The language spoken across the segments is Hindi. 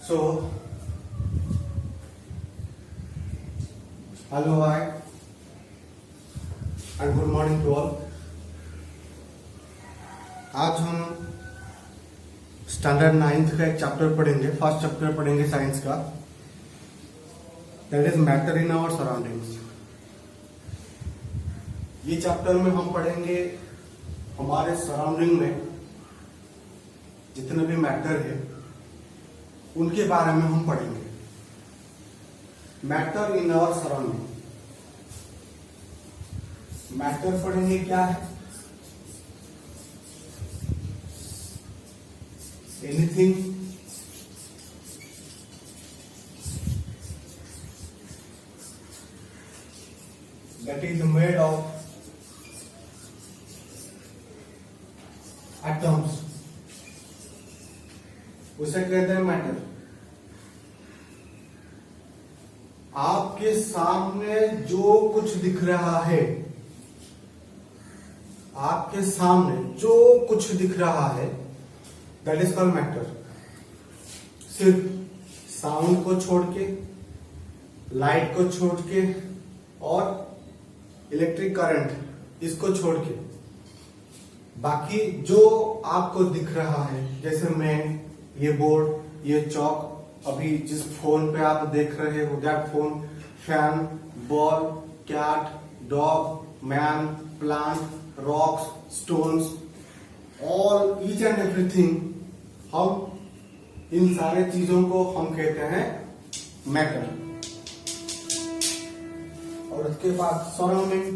So, hello, hi, and good morning to all. आज हम स्टैंडर्ड 9th का एक चैप्टर पढ़ेंगे, फर्स्ट चैप्टर पढ़ेंगे साइंस का, that is matter in our surroundings. ये चैप्टर में हम पढ़ेंगे हमारे सराउंडिंग में जितने भी मैटर है उनके बारे में हम पढ़ेंगे। Matter in our surrounding, matter पढ़ेंगे क्या है? Anything that is made of atoms, उसे कहते हैं मैटर। आपके सामने जो कुछ दिख रहा है, आपके सामने जो कुछ दिख रहा है, दैट इज कॉल्ड मैटर। सिर्फ साउंड को छोड़ के, लाइट को छोड़ के और इलेक्ट्रिक करंट इसको छोड़ के, बाकी जो आपको दिख रहा है, जैसे मैं, ये बोर्ड, ये चौक, अभी जिस फोन पे आप देख रहे हो that phone, fan, ball, cat, dog, man, plant, rocks, stones, all each and everything, हम इन सारे चीजों को हम कहते हैं मैटर। और उसके बाद surrounding,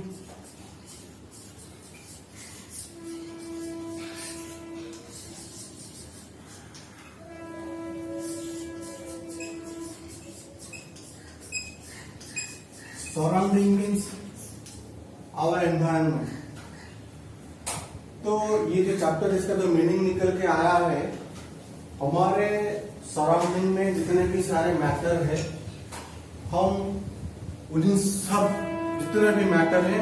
surrounding means our environment. तो ये जो चैप्टर, इसका जो मीनिंग निकल के आया है, हमारे सराउंडिंग में जितने भी सारे मैटर है, हम उन्हीं सब जितने भी मैटर है,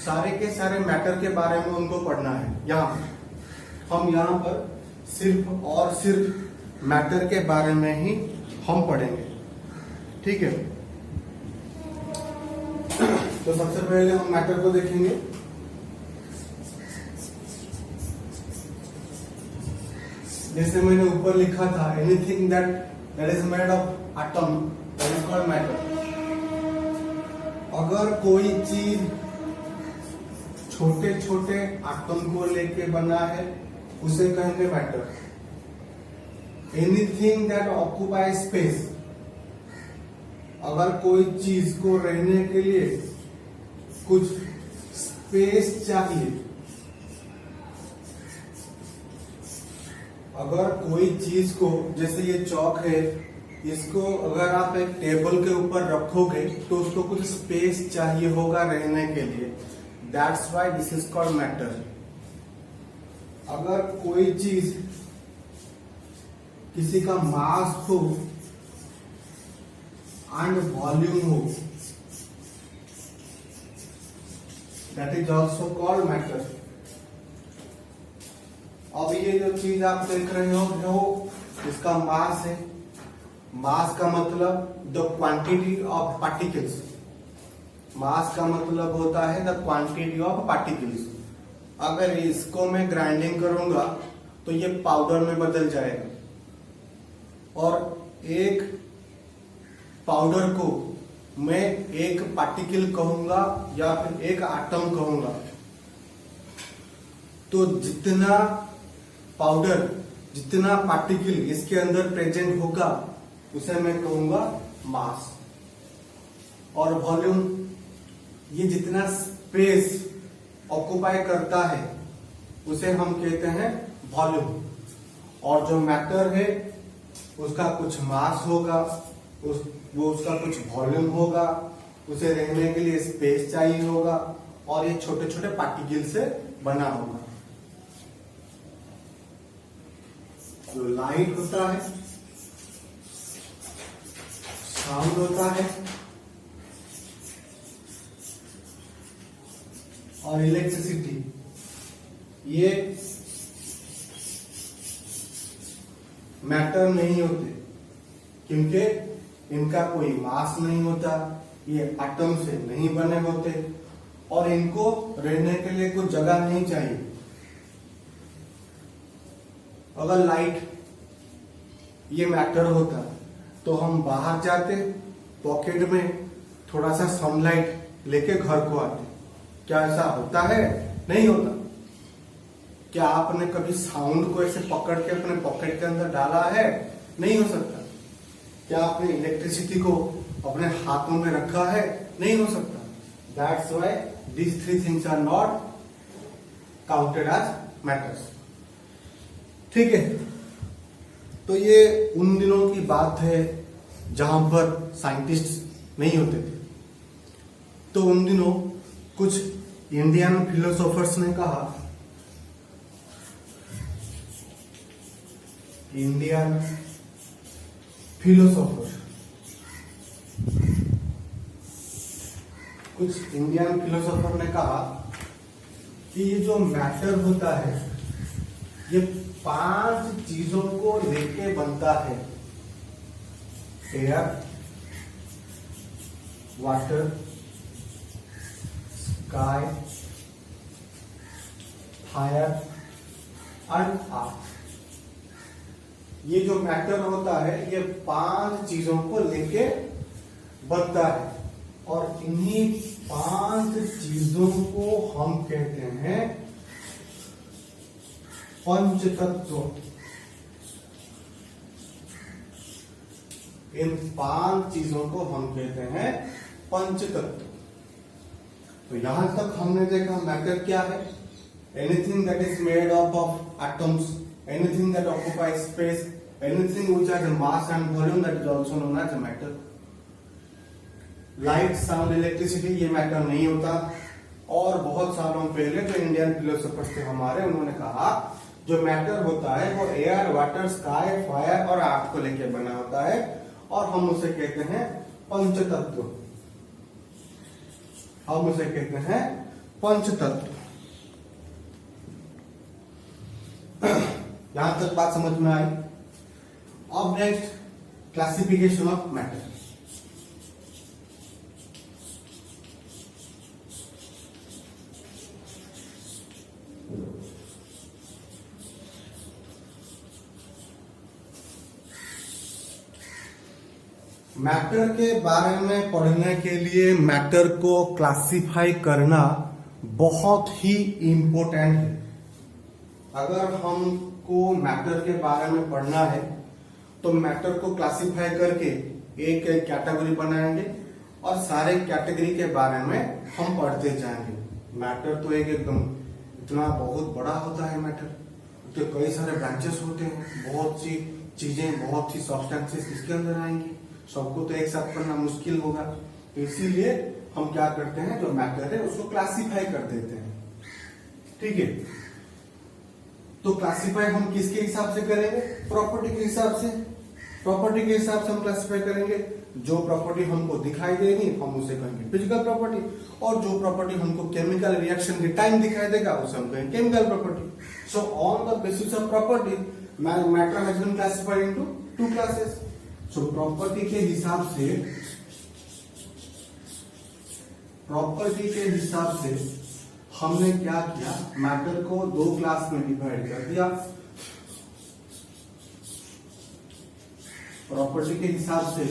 सारे के सारे मैटर के बारे में उनको पढ़ना है। हम यहाँ पर सिर्फ और सिर्फ मैटर के बारे में ही हम पढ़ेंगे, ठीक है? तो सबसे पहले हम मैटर को देखेंगे। जैसे मैंने ऊपर लिखा था, anything that is made of atom that is called matter. अगर कोई चीज छोटे छोटे एटम को लेके बना है, उसे कहेंगे matter. Anything that occupy space, अगर कोई चीज को रहने के लिए कुछ स्पेस चाहिए, अगर कोई चीज को, जैसे ये चौक है, इसको अगर आप एक टेबल के ऊपर रखोगे तो उसको कुछ स्पेस चाहिए होगा रहने के लिए, that's why this is called matter. अगर कोई चीज, किसी का मास हो एंड वॉल्यूम हो, that is also called matter. अब ये जो चीज आप देख रहे हो, इसका मास है। मास का मतलब द क्वांटिटी ऑफ पार्टिकल्स। मास का मतलब होता है द क्वांटिटी ऑफ पार्टिकल्स। अगर इसको मैं ग्राइंडिंग करूंगा तो ये पाउडर में बदल जाएगा, और एक पाउडर को मैं एक पार्टिकल कहूंगा या फिर एक एटम कहूंगा, तो जितना पाउडर, जितना पार्टिकल इसके अंदर प्रेजेंट होगा, उसे मैं कहूंगा मास। और वॉल्यूम, ये जितना स्पेस ऑक्युपाई करता है, उसे हम कहते हैं वॉल्यूम। और जो मैटर है, उसका कुछ मास होगा, उसका कुछ वॉल्यूम होगा, उसे रहने के लिए स्पेस चाहिए होगा, और ये छोटे छोटे पार्टिकल से बना होगा। तो लाइट होता है, साउंड होता है, और इलेक्ट्रिसिटी, ये मैटर नहीं होते, क्योंकि इनका कोई मास नहीं होता, ये एटम से नहीं बने होते और इनको रहने के लिए कुछ जगह नहीं चाहिए। अगर लाइट ये मैटर होता तो हम बाहर जाते, पॉकेट में थोड़ा सा सनलाइट लेके घर को आते। क्या ऐसा होता है? नहीं होता। क्या आपने कभी साउंड को ऐसे पकड़ के अपने पॉकेट के अंदर डाला है? नहीं हो सकता। क्या आपने इलेक्ट्रिसिटी को अपने हाथों में रखा है? नहीं हो सकता। That's why these three things are not counted as matters। ठीक है, तो ये उन दिनों की बात है जहां पर साइंटिस्ट नहीं होते थे। तो उन दिनों कुछ इंडियन फिलोसोफर्स ने कहा, इंडियन फिलोसोफर, कुछ इंडियन फिलोसोफर ने कहा कि ये जो मैटर होता है ये 5 चीजों को लेके बनता है। Air, water, sky, fire and earth. ये जो मैटर होता है ये 5 चीजों को लेके बनता है और इन्हीं 5 चीजों को हम कहते हैं पंचतत्व। इन 5 चीजों को हम कहते हैं पंचतत्व। तो यहां तक हमने देखा मैटर क्या है। Anything that is made up of atoms, anything that occupies space, anything which has a mass and volume, that is also known as a matter। Light, sound, electricity ये मैटर नहीं होता। और बहुत सालों पहले जो इंडियन फिलोसोफर्स थे हमारे, उन्होंने कहा जो मैटर होता है वो एयर, वाटर, स्काई, फायर और अर्थ को लेकर बना होता है और हम उसे कहते हैं पंचतत्व। हम उसे कहते हैं पंचतत्व। यहां तक बात समझ में आई। अब next, classification of matter. Matter के बारे में पढ़ने के लिए मैटर को क्लासिफाई करना बहुत ही इंपॉर्टेंट है। अगर हमको मैटर के बारे में पढ़ना है तो मैटर को क्लासिफाई करके एक एक कैटेगरी बनाएंगे और सारे कैटेगरी के बारे में हम पढ़ते जाएंगे। मैटर तो एक एकदम इतना बहुत बड़ा होता है मैटर, तो कई सारे ब्रांचेस होते हैं, बहुत सी चीजें, बहुत सी सब्सटेंसेस इसके अंदर आएंगी, सबको तो एक साथ पढ़ना मुश्किल होगा। तो इसीलिए हम क्या करते हैं, जो मैटर है उसको क्लासिफाई कर देते हैं। ठीक है, तो क्लासिफाई हम किसके हिसाब से करेंगे? प्रॉपर्टी के हिसाब से। प्रॉपर्टी के हिसाब से हम क्लासिफाई करेंगे। जो प्रॉपर्टी हमको दिखाई देगी हम उसे कहेंगे फिजिकल प्रॉपर्टी, और जो प्रॉपर्टी हमको केमिकल रिएक्शन के टाइम दिखाई देगा उसे हम कहेंगे chemical property. So on the basis of property matter has been classified into 2 classes. So property के हिसाब से हमने क्या किया, मैटर को 2 क्लास में डिवाइड कर दिया। प्रॉपर्टी के हिसाब से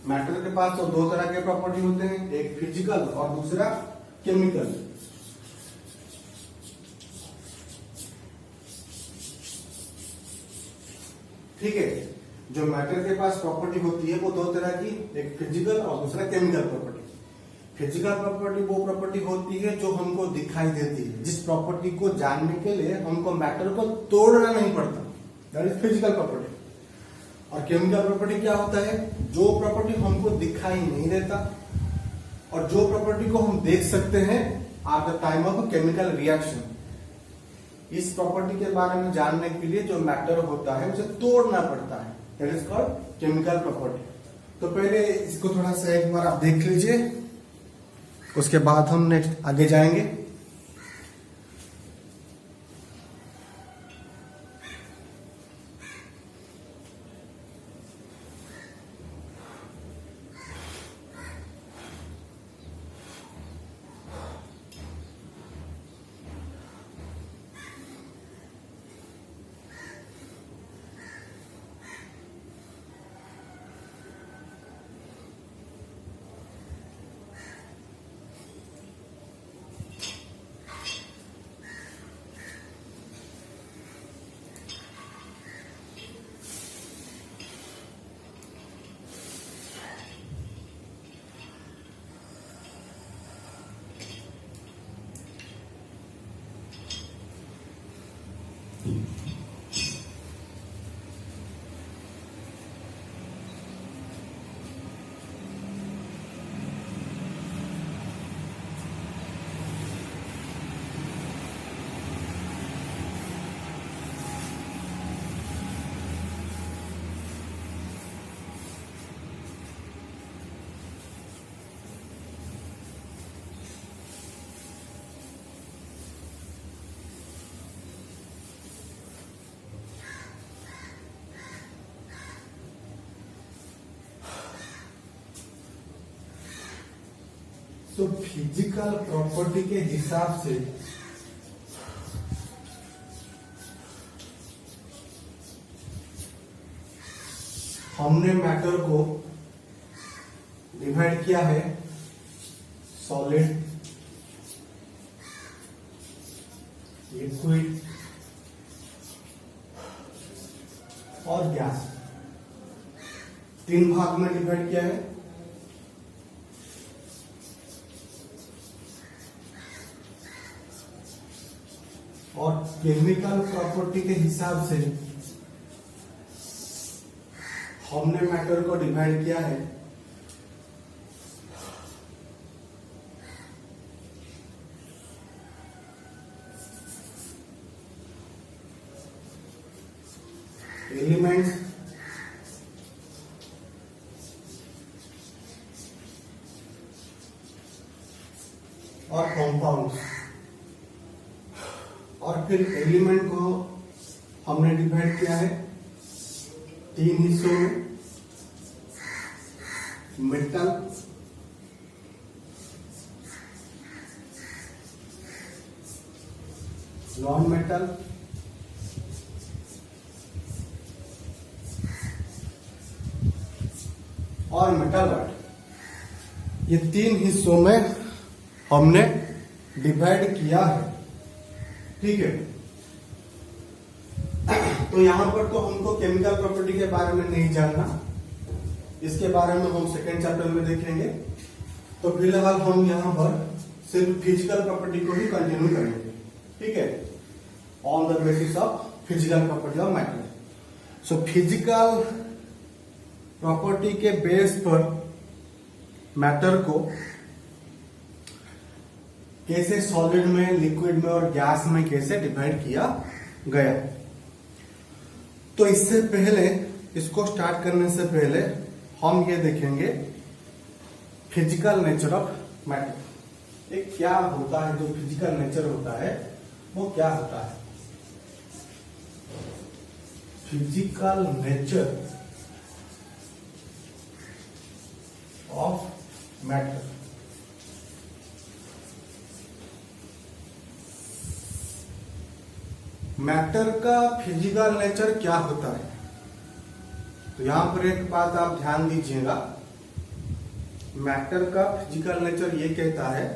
मैटर के पास तो 2 तरह के प्रॉपर्टी होते हैं, एक फिजिकल और दूसरा केमिकल। ठीक है, जो मैटर के पास प्रॉपर्टी होती है वो 2 तरह की, एक फिजिकल और दूसरा केमिकल प्रॉपर्टी। फिजिकल प्रॉपर्टी वो प्रॉपर्टी होती है जो हमको दिखाई देती है, जिस प्रॉपर्टी को जानने के लिए हमको मैटर को तोड़ना नहीं पड़ता, दैट इज फिजिकल प्रॉपर्टी। और केमिकल प्रॉपर्टी क्या होता है, जो प्रॉपर्टी हमको दिखाई नहीं देता और जो प्रॉपर्टी को हम देख सकते हैं at the time of chemical reaction. इस प्रॉपर्टी के बारे में जानने के लिए जो मैटर होता है उसे तोड़ना पड़ता है, that is called chemical property. तो पहले इसको थोड़ा सा एक बार आप देख लीजिए, उसके बाद हम नेक्स्ट आगे जाएंगे। तो फिजिकल प्रॉपर्टी के हिसाब से हमने मैटर को डिवाइड किया है सॉलिड, लिक्विड और गैस, 3 भाग में डिवाइड किया है। और केमिकल प्रॉपर्टी के हिसाब से हमने मैटर को डिवाइड किया है एलिमेंट्स, और कंपाउंड्स। और फिर एलिमेंट को हमने डिवाइड किया है 3 हिस्सों में, मेटल, नॉन मेटल और मेटल आर्ट। ये 3 हिस्सों में हमने डिवाइड किया है, ठीक है। तो यहां पर तो हमको केमिकल प्रॉपर्टी के बारे में नहीं जानना, इसके बारे में हम सेकेंड चैप्टर में देखेंगे। तो फिलहाल हम यहां पर सिर्फ फिजिकल प्रॉपर्टी को ही कंटिन्यू करेंगे, ठीक है, on the basis of physical property of matter. So physical property के बेस पर मैटर को कैसे सॉलिड में, लिक्विड में और गैस में कैसे डिवाइड किया गया। तो इससे पहले, इसको स्टार्ट करने से पहले हम ये देखेंगे फिजिकल नेचर ऑफ मैटर। एक क्या होता है, जो फिजिकल नेचर होता है वो क्या होता है। Physical nature of matter. Matter का फिजिकल नेचर क्या होता है, तो यहां पर एक बात आप ध्यान दीजिएगा। मैटर का फिजिकल नेचर ये कहता है,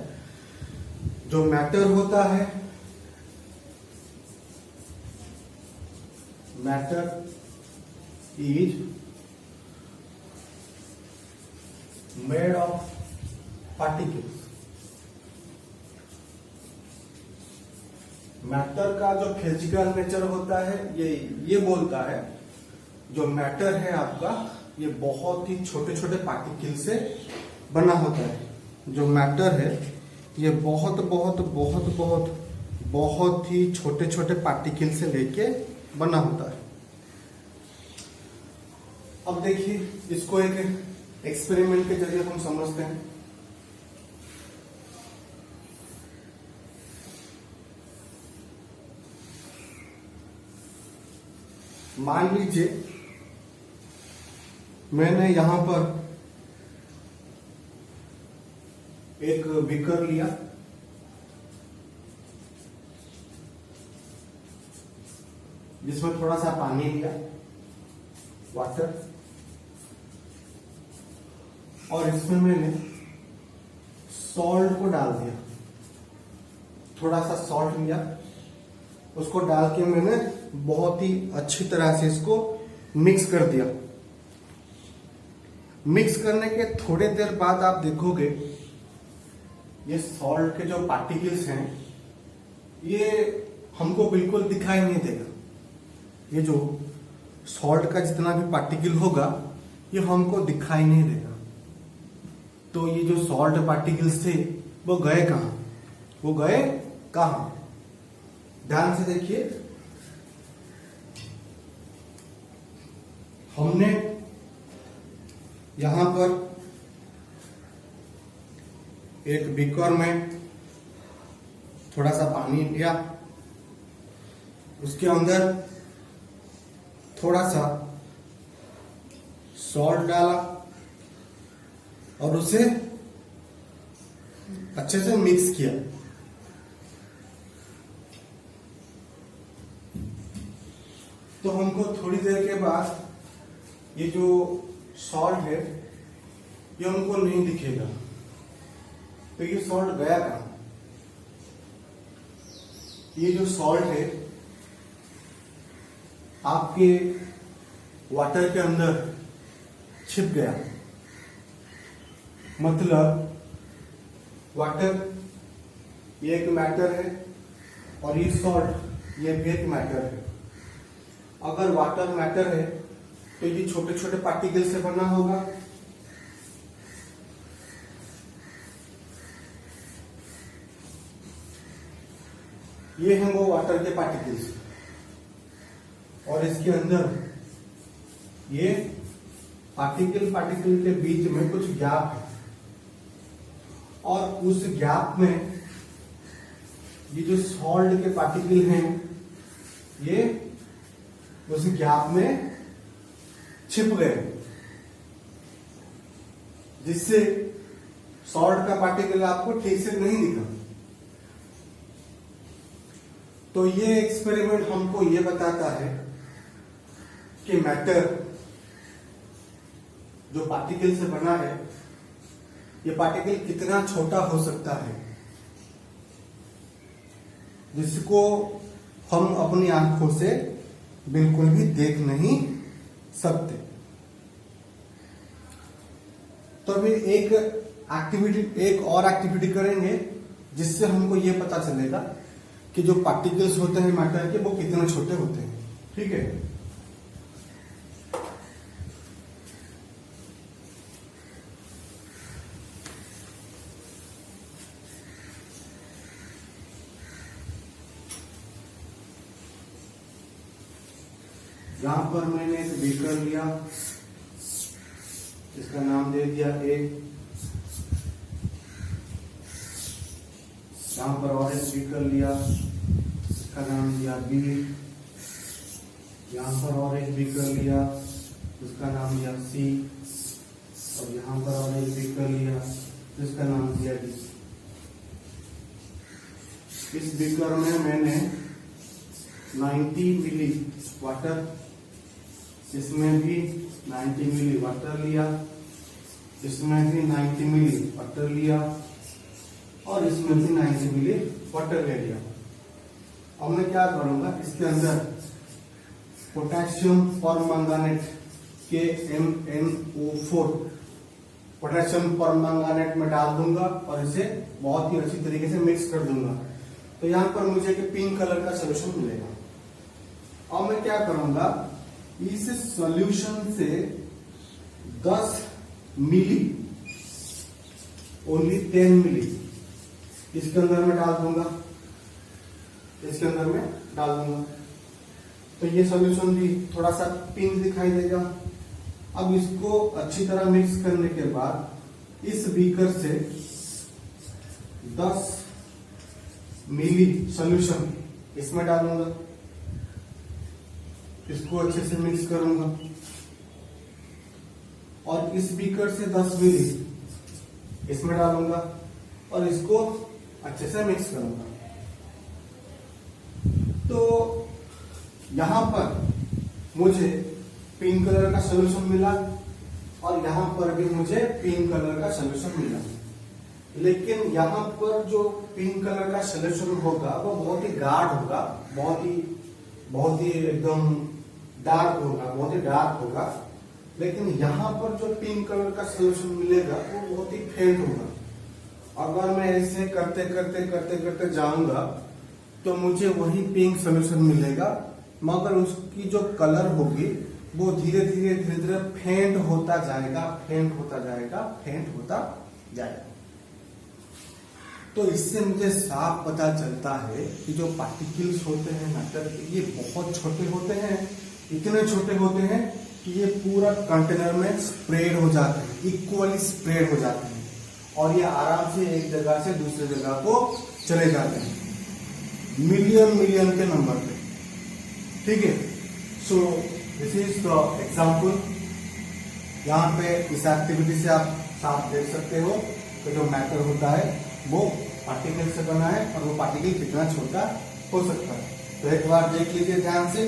जो मैटर होता है, matter is made of particles. Matter का जो फिजिकल नेचर होता है ये बोलता है, जो मैटर है आपका, ये बहुत ही छोटे छोटे पार्टिकल से बना होता है। जो मैटर है ये बहुत बहुत बहुत बहुत बहुत ही छोटे छोटे पार्टिकल से लेके बना होता है। अब देखिए, इसको एक एक्सपेरिमेंट के जरिए हम समझते हैं। मान लीजिए मैंने यहां पर एक बीकर लिया, जिसमें थोड़ा सा पानी लिया, वाटर, और इसमें मैंने सॉल्ट को डाल दिया। थोड़ा सा सॉल्ट लिया, उसको डाल के मैंने बहुत ही अच्छी तरह से इसको मिक्स कर दिया। मिक्स करने के थोड़े देर बाद आप देखोगे ये सॉल्ट के जो पार्टिकल्स हैं ये हमको बिल्कुल दिखाई नहीं देगा। ये जो सॉल्ट का जितना भी पार्टिकल होगा ये हमको दिखाई नहीं देगा। तो ये जो सॉल्ट पार्टिकल्स थे वो गए कहां? वो गए कहां? ध्यान से देखिए, हमने यहां पर एक बीकर में थोड़ा सा पानी लिया, उसके अंदर थोड़ा सा सॉल्ट डाला और उसे अच्छे से मिक्स किया। तो हमको थोड़ी देर के बाद ये जो सॉल्ट है ये हमको नहीं दिखेगा। तो ये सॉल्ट गया कहां? ये जो सॉल्ट है आपके वाटर के अंदर छिप गया। मतलब वाटर ये एक मैटर है और ये सॉल्ट ये भी एक मैटर है। अगर वाटर मैटर है तो ये छोटे छोटे पार्टिकल से बना होगा। ये हैं वो वाटर के पार्टिकल्स और इसके अंदर ये पार्टिकल के बीच में कुछ गैप है और उस गैप में ये जो सॉल्ट के पार्टिकल हैं ये उस गैप में छिप गए, जिससे सॉल्ट का पार्टिकल आपको ठीक से नहीं दिखा। तो ये एक्सपेरिमेंट हमको ये बताता है कि मैटर जो पार्टिकल से बना है ये पार्टिकल कितना छोटा हो सकता है, जिसको हम अपनी आंखों से बिल्कुल भी देख नहीं सकते। तो अभी एक और एक्टिविटी करेंगे जिससे हमको ये पता चलेगा कि जो पार्टिकल्स होते हैं मैटर के वो कितने छोटे होते हैं। ठीक है, यहां पर मैंने एक बीकर लिया, इसका नाम दे दिया ए। यहां पर और एक बीकर लिया, इसका नाम दिया बी। यहां पर और एक बीकर लिया, उसका नाम दिया सी। और यहां पर और एक बीकर लिया, जिसका नाम दिया डी। इस बीकर में मैंने 90 मिली वाटर, इसमें भी 90 मिली वाटर लिया, इसमें भी 90 मिली वाटर लिया और इसमें भी 90 मिली वाटर ले लिया। अब मैं क्या करूंगा, इसके अंदर पोटेशियम परमंगानेट KMnO4 पोटेशियम परमंगानेट में डाल दूंगा और इसे बहुत ही अच्छी तरीके से मिक्स कर दूंगा। तो यहां पर मुझे एक पिंक कलर का सोल्यूशन मिलेगा। अब मैं क्या करूंगा, इस सॉल्यूशन से 10 मिली, ओनली 10 मिली इसके अंदर में डाल दूंगा, इसके अंदर में डाल दूंगा। तो ये सॉल्यूशन भी थोड़ा सा पिंक दिखाई देगा। अब इसको अच्छी तरह मिक्स करने के बाद इस बीकर से 10 मिली सॉल्यूशन इसमें डालूंगा, इसको अच्छे से मिक्स करूंगा और इस बीकर से 10 मिली इसमें डालूंगा और इसको अच्छे से मिक्स करूंगा। तो यहां पर मुझे पिंक कलर का सोल्यूशन मिला और यहां पर भी मुझे पिंक कलर का सोल्यूशन मिला। लेकिन यहां पर जो पिंक कलर का सोल्यूशन होगा वो बहुत ही गाढ़ होगा, बहुत ही एकदम डार्क होगा, बहुत ही डार्क होगा। लेकिन यहां पर जो पिंक कलर का सोल्यूशन मिलेगा वो बहुत ही फेंट होगा। अगर मैं ऐसे करते करते जाऊंगा तो मुझे वही पिंक सोल्यूशन मिलेगा मगर उसकी जो कलर होगी वो धीरे धीरे धीरे धीरे फेंट होता जाएगा, फेंट होता जाएगा, फेंट होता जाएगा। तो इससे मुझे साफ पता चलता है कि जो पार्टिकल्स होते हैं मैटर के, ये बहुत छोटे होते हैं, इतने छोटे होते हैं कि ये पूरा कंटेनर में स्प्रेड हो जाते हैं, इक्वली स्प्रेड हो जाते हैं और ये आराम से एक जगह से दूसरी जगह को चले जाते हैं, मिलियन मिलियन के नंबर पे। ठीक है, so this is the example. यहाँ पे इस एक्टिविटी से आप साफ देख सकते हो कि जो मैटर होता है वो पार्टिकल से बना है और वो पार्टिकल कितना छोटा हो सकता है। तो एक बार देख लीजिए ध्यान से।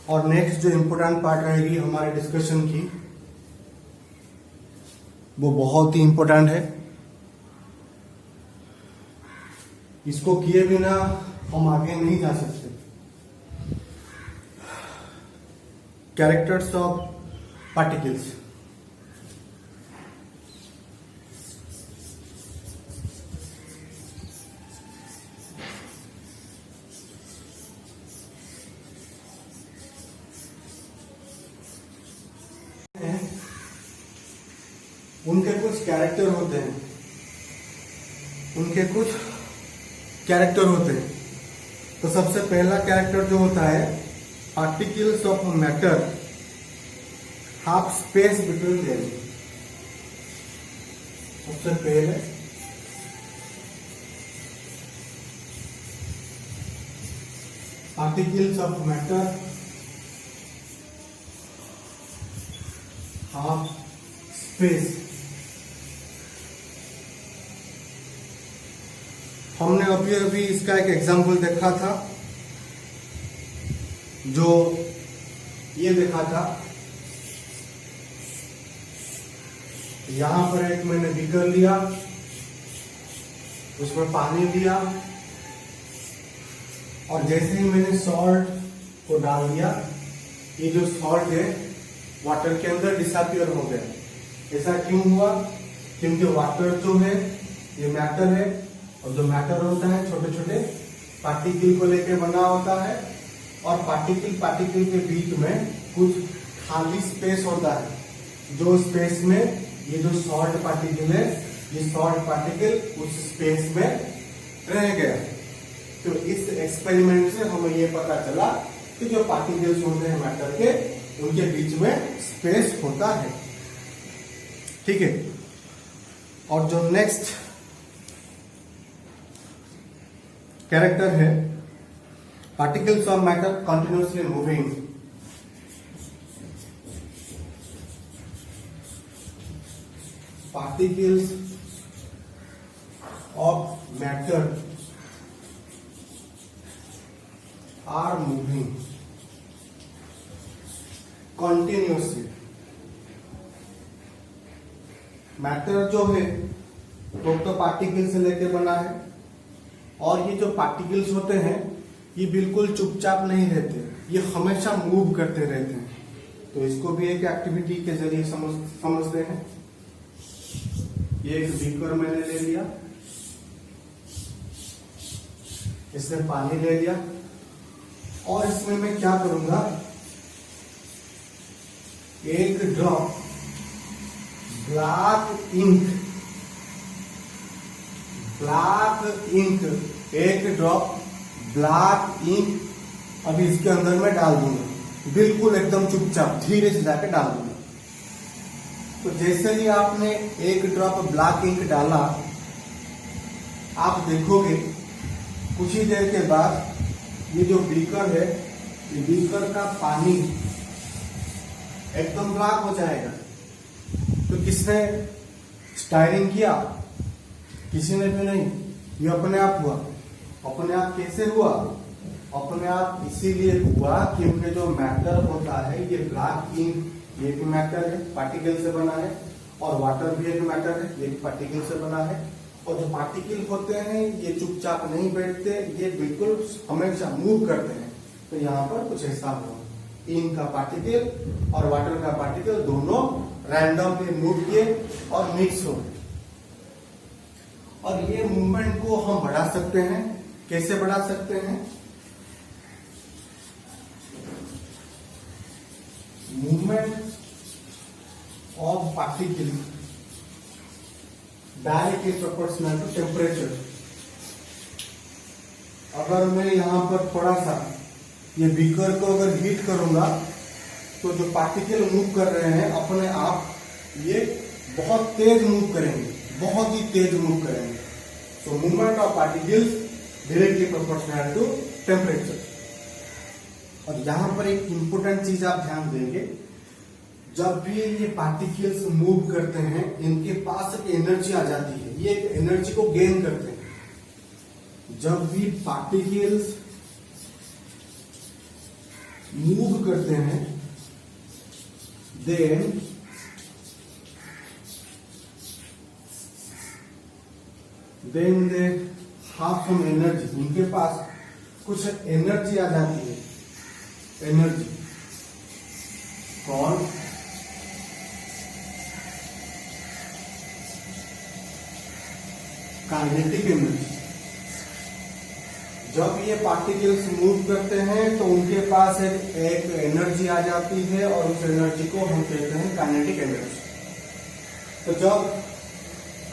और नेक्स्ट जो इम्पोर्टेंट पार्ट रहेगी हमारे डिस्कशन की, वो बहुत ही इम्पोर्टेंट है। इसको किए बिना हम आगे नहीं जा सकते। Characters of particles. उनके कुछ कैरेक्टर होते हैं, उनके कुछ कैरेक्टर होते हैं। तो सबसे पहला कैरेक्टर जो होता है, particles of matter half space between them. सबसे पहले particles of matter half space. हमने अभी अभी इसका एक एग्जाम्पल देखा था, जो ये देखा था। यहां पर एक मैंने बीकर लिया, उसमें पानी लिया और जैसे ही मैंने सॉल्ट को डाल दिया, ये जो सॉल्ट है वाटर के अंदर डिसअपियर हो गया। ऐसा क्यों हुआ? क्योंकि वाटर जो है ये मैटर है और जो मैटर होता है छोटे छोटे पार्टिकल को लेकर बना होता है और पार्टिकल के बीच में कुछ खाली स्पेस होता है, जो स्पेस में ये जो सॉल्ट पार्टिकल है, ये सॉल्ट पार्टिकल उस स्पेस में रह गया। तो इस एक्सपेरिमेंट से हमें ये पता चला कि जो पार्टिकल्स होते हैं मैटर के, उनके बीच में स्पेस होता है। ठीक है, और जो नेक्स्ट कैरेक्टर है, particles of matter continuously moving. Particles of matter are moving continuously. Matter जो है तो पार्टिकल से लेकर बना है और ये जो पार्टिकल्स होते हैं ये बिल्कुल चुपचाप नहीं रहते, ये हमेशा मूव करते रहते हैं। तो इसको भी एक एक्टिविटी के जरिए समझते हैं। ये एक बीकर मैंने ले लिया, इसमें पानी ले लिया और इसमें मैं क्या करूंगा, एक ड्रॉप ब्लैक इंक एक ड्रॉप ब्लैक इंक अभी इसके अंदर मैं डाल दूंगा, बिल्कुल एकदम चुपचाप धीरे से जाके डाल दूंगा। तो जैसे ही आपने एक ड्रॉप ब्लैक इंक डाला, आप देखोगे कुछ ही देर के बाद ये जो बीकर है, ये बीकर का पानी एकदम ब्लैक हो जाएगा। तो किसने स्टायरिंग किया? किसी ने भी नहीं, ये अपने आप हुआ। अपने आप कैसे हुआ? अपने आप इसीलिए हुआ क्योंकि जो मैटर होता है, ये ब्लैक इंक ये एक मैटर है, पार्टिकल से बना है, और वाटर भी एक मैटर है, ये भी पार्टिकल से बना है। और जो पार्टिकल होते हैं ये चुपचाप नहीं बैठते, ये बिल्कुल हमेशा मूव करते हैं। तो यहाँ पर कुछ ऐसा हुआ, इंक का पार्टिकल और वाटर का पार्टिकल दोनों रैंडमली मूव किए और मिक्स हो गए। और ये मूवमेंट को हम बढ़ा सकते हैं। कैसे बढ़ा सकते हैं? Movement of particle directly proportional to temperature. अगर मैं यहां पर थोड़ा सा ये बीकर को अगर हीट करूंगा, तो जो पार्टिकल मूव कर रहे हैं अपने आप ये बहुत तेज मूव करेंगे, बहुत ही तेज मूव करेंगे। So movement of particles directly proportional to temperature. और यहां पर एक इंपॉर्टेंट चीज आप ध्यान देंगे, जब भी ये पार्टिकल्स मूव करते हैं इनके पास एक एनर्जी आ जाती है, ये एक एनर्जी को गेन करते हैं। जब भी पार्टिकल्स मूव करते हैं then they have some energy, इनके पास कुछ एनर्जी आ जाती है। एनर्जी कौन? Kinetic energy. जब ये पार्टिकल्स मूव करते हैं तो उनके पास एक एनर्जी आ जाती है और उस एनर्जी को हम कहते हैं काइनेटिक एनर्जी। तो जब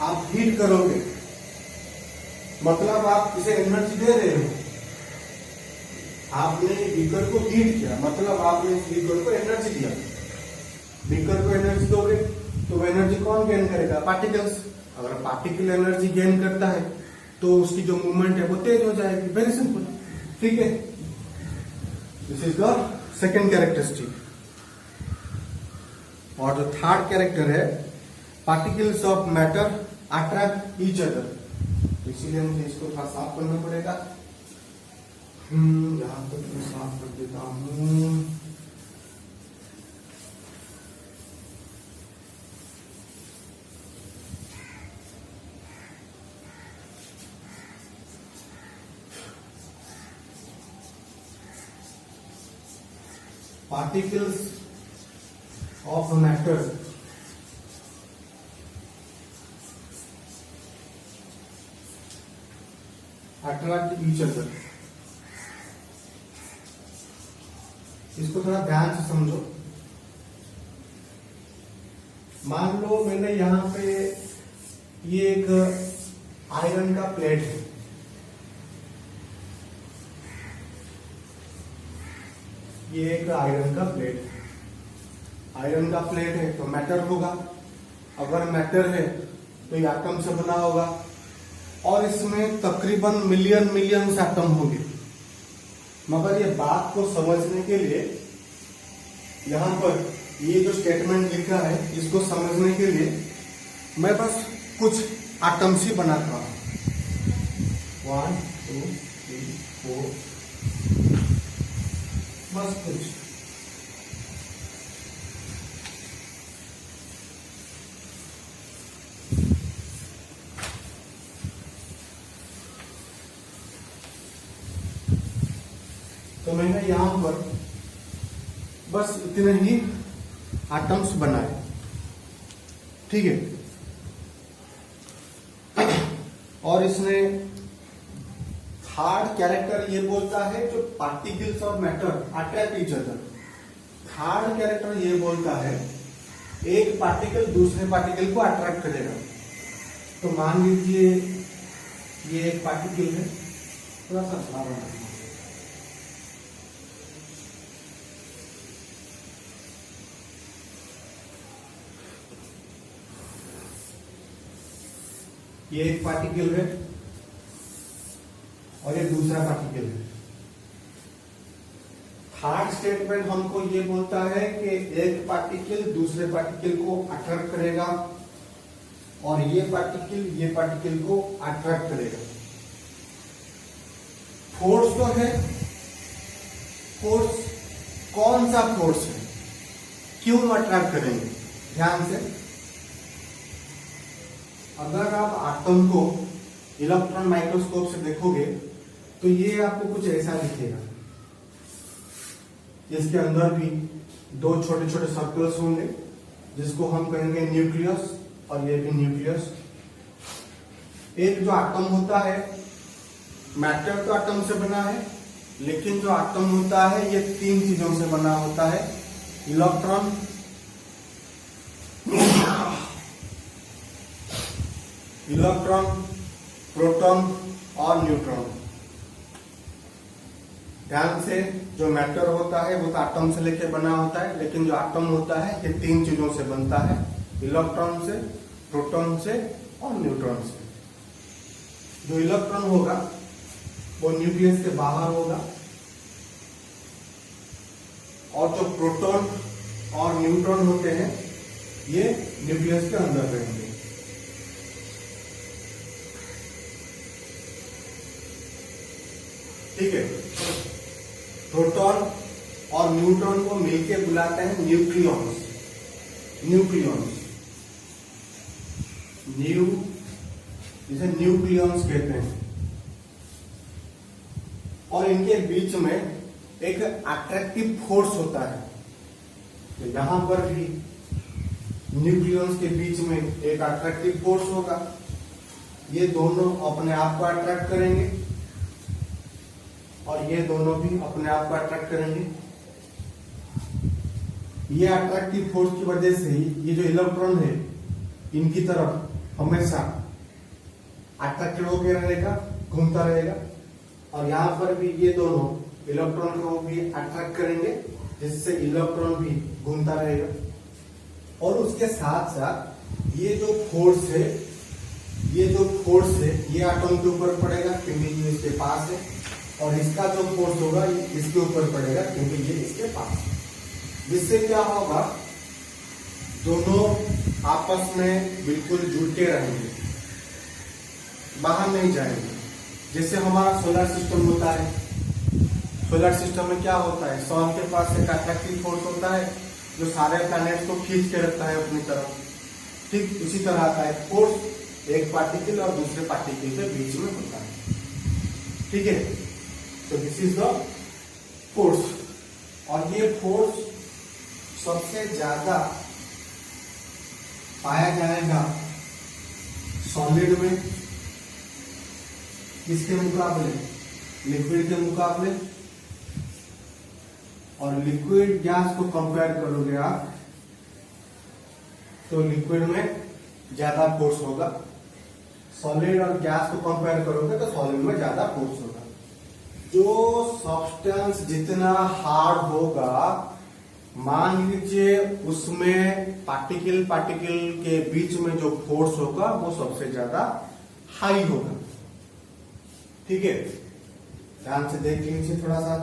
आप हीट करोगे मतलब आप इसे एनर्जी दे रहे हो। आपने बीकर को हीट किया मतलब आपने इस बीकर को एनर्जी दिया। बीकर को एनर्जी दोगे तो वो एनर्जी कौन गेन करेगा? पार्टिकल्स। अगर पार्टिकल एनर्जी गेन करता है तो उसकी जो मूवमेंट है वो तेज हो जाएगी। वेरी सिंपल, ठीक है। This is the second characteristic. और जो थर्ड कैरेक्टर है, particles of matter attract each other. इसीलिए मुझे इसको थोड़ा साफ करना पड़ेगा। यहां तक मैं साफ कर देता हूं। Particles of matter attract each other. इसको थोड़ा ध्यान से समझो। मान लो मैंने यहां पे ये एक आयरन का प्लेट है, ये एक आयरन का प्लेट है। आयरन का प्लेट है तो मैटर होगा। अगर मैटर है तो ये एटम से बना होगा और इसमें तकरीबन मिलियन एटम होंगे। मगर ये बात को समझने के लिए यहां पर ये जो स्टेटमेंट लिखा है इसको समझने के लिए मैं बस कुछ एटम्स ही बनाता हूं। 1 2 3 4 बस कुछ। तो मैंने यहां पर बस इतने ही एटम्स बनाए, ठीक है। और इसमें थर्ड कैरेक्टर ये बोलता है जो particles of matter attract each other. Third character ये बोलता है एक पार्टिकल दूसरे पार्टिकल को अट्रैक्ट करेगा। तो मान लीजिए ये एक पार्टिकल है थोड़ा सा बड़ा बनाना। ये एक पार्टिकल है और ये दूसरा पार्टिकल है। थर्ड स्टेटमेंट हमको ये बोलता है कि एक पार्टिकल दूसरे पार्टिकल को अट्रैक्ट करेगा और ये पार्टिकल को अट्रैक्ट करेगा। फोर्स तो है, फोर्स कौन सा फोर्स है, क्यों अट्रैक्ट करेंगे? ध्यान से, अगर आप एटम को इलेक्ट्रॉन माइक्रोस्कोप से देखोगे तो ये आपको कुछ ऐसा दिखेगा। इसके अंदर भी दो छोटे छोटे सर्कल्स होंगे जिसको हम कहेंगे न्यूक्लियस, और ये भी न्यूक्लियस। एक जो एटम होता है, मैटर तो एटम से बना है, लेकिन जो एटम होता है ये तीन चीजों से बना होता है: इलेक्ट्रॉन, प्रोटॉन और न्यूट्रॉन। ध्यान से, जो मैटर होता है वो तो एटम से लेके बना होता है, लेकिन जो एटम होता है ये तीन चीजों से बनता है: इलेक्ट्रॉन से, प्रोटॉन से और न्यूट्रॉन से। जो इलेक्ट्रॉन होगा वो न्यूक्लियस के बाहर होगा, और जो प्रोटॉन और न्यूट्रॉन होते हैं ये न्यूक्लियस के अंदर रहेंगे। ठीक है, प्रोटॉन और न्यूट्रॉन को मिलकर बुलाते हैं न्यूक्लियॉन्स। जिसे न्यूक्लियॉन्स कहते हैं। और इनके बीच में एक अट्रैक्टिव फोर्स होता है। तो यहां पर भी न्यूक्लियॉन्स के बीच में एक अट्रैक्टिव फोर्स होगा। ये दोनों अपने आप को अट्रैक्ट करेंगे और ये दोनों भी अपने आप को अट्रैक्ट करेंगे। ये अट्रैक्टिव फोर्स की वजह से ही ये जो इलेक्ट्रॉन है इनकी तरफ हमेशा अट्रैक्टेड होकर रहेगा, घूमता रहेगा। और यहां पर भी ये दोनों इलेक्ट्रॉन को भी अट्रैक्ट करेंगे, जिससे इलेक्ट्रॉन भी घूमता रहेगा। और उसके साथ साथ ये जो फोर्स है ये एटम के ऊपर पड़ेगा क्योंकि ये इसके पास है, और इसका जो फोर्स होगा ये इसके ऊपर पड़ेगा क्योंकि ये इसके पास है। जिससे क्या होगा, दोनों आपस में बिल्कुल जुड़ते रहेंगे, बाहर नहीं जाएंगे। जैसे हमारा सोलर सिस्टम होता है, सोलर सिस्टम में क्या होता है, सन के पास एक अट्रैक्टिव फोर्स होता है जो सारे प्लैनेट्स को खींच के रखता है अपनी तरफ। ठीक इसी तरह का एक फोर्स एक पार्टिकल और दूसरे पार्टिकल के बीच में होता है। ठीक है, तो दिस इज द फोर्स। और ये फोर्स सबसे ज्यादा पाया जाएगा सॉलिड में, किसके मुकाबले, लिक्विड के मुकाबले। और लिक्विड गैस को कंपेयर करोगे आप तो लिक्विड में ज्यादा फोर्स होगा, सॉलिड और गैस को कंपेयर करोगे तो सॉलिड में ज्यादा फोर्स होगा। जो सब्सटेंस जितना हार्ड होगा, मान लीजिए उसमें पार्टिकल के बीच में जो फोर्स होगा वो सबसे ज्यादा हाई होगा। ठीक है, ध्यान से देख लीजिए थोड़ा सा।